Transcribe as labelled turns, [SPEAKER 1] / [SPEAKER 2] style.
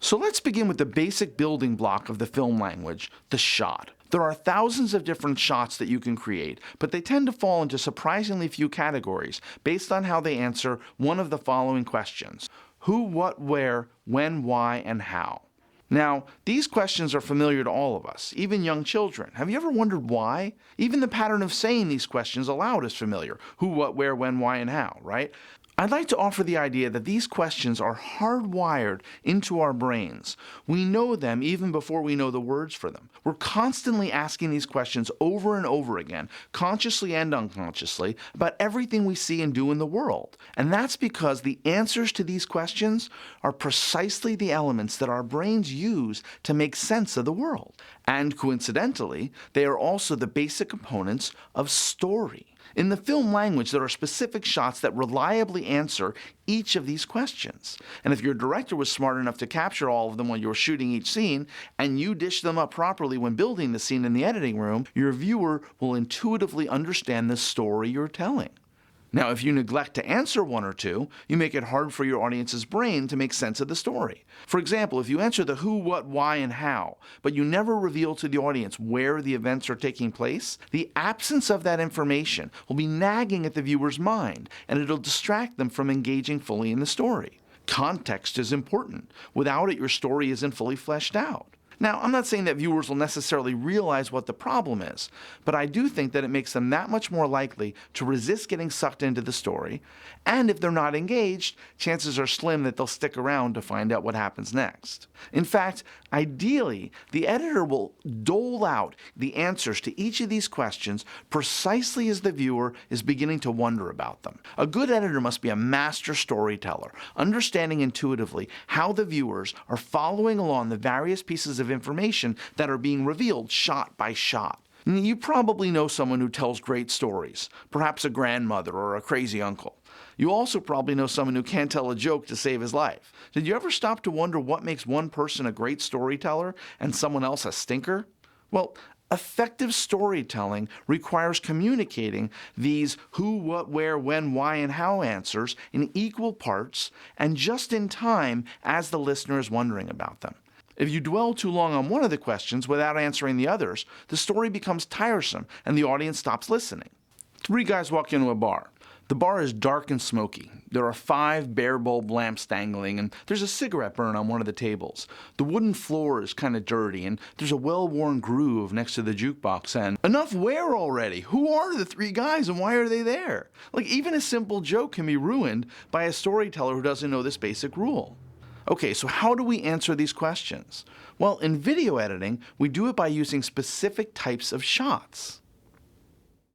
[SPEAKER 1] So let's begin with the basic building block of the film language, the shot. There are thousands of different shots that you can create, but they tend to fall into surprisingly few categories based on how they answer one of the following questions: who, what, where, when, why, and how. Now, these questions are familiar to all of us, even young children. Have you ever wondered why? Even the pattern of saying these questions aloud is familiar. Who, what, where, when, why, and how, right? I'd like to offer the idea that these questions are hardwired into our brains. We know them even before we know the words for them. We're constantly asking these questions over and over again, consciously and unconsciously, about everything we see and do in the world. And that's because the answers to these questions are precisely the elements that our brains use to make sense of the world. And coincidentally, they are also the basic components of story. In the film language, there are specific shots that reliably answer each of these questions. And if your director was smart enough to capture all of them while you were shooting each scene, and you dish them up properly when building the scene in the editing room, your viewer will intuitively understand the story you're telling. Now, if you neglect to answer one or two, you make it hard for your audience's brain to make sense of the story. For example, if you answer the who, what, why, and how, but you never reveal to the audience where the events are taking place, the absence of that information will be nagging at the viewer's mind, and it'll distract them from engaging fully in the story. Context is important. Without it, your story isn't fully fleshed out. Now, I'm not saying that viewers will necessarily realize what the problem is, but I do think that it makes them that much more likely to resist getting sucked into the story, and if they're not engaged, chances are slim that they'll stick around to find out what happens next. In fact, ideally, the editor will dole out the answers to each of these questions precisely as the viewer is beginning to wonder about them. A good editor must be a master storyteller, understanding intuitively how the viewers are following along the various pieces of information that are being revealed shot by shot. You probably know someone who tells great stories, perhaps a grandmother or a crazy uncle. You also probably know someone who can't tell a joke to save his life. Did you ever stop to wonder what makes one person a great storyteller and someone else a stinker? Well, effective storytelling requires communicating these who, what, where, when, why, and how answers in equal parts and just in time as the listener is wondering about them. If you dwell too long on one of the questions without answering the others, the story becomes tiresome and the audience stops listening. 3 guys walk into a bar. The bar is dark and smoky. There are 5 bare bulb lamps dangling, and there's a cigarette burn on one of the tables. The wooden floor is kind of dirty, and there's a well-worn groove next to the jukebox. And enough where already? Who are the 3 guys and why are they there? Like, even a simple joke can be ruined by a storyteller who doesn't know this basic rule. Okay, so how do we answer these questions? Well, in video editing, we do it by using specific types of shots.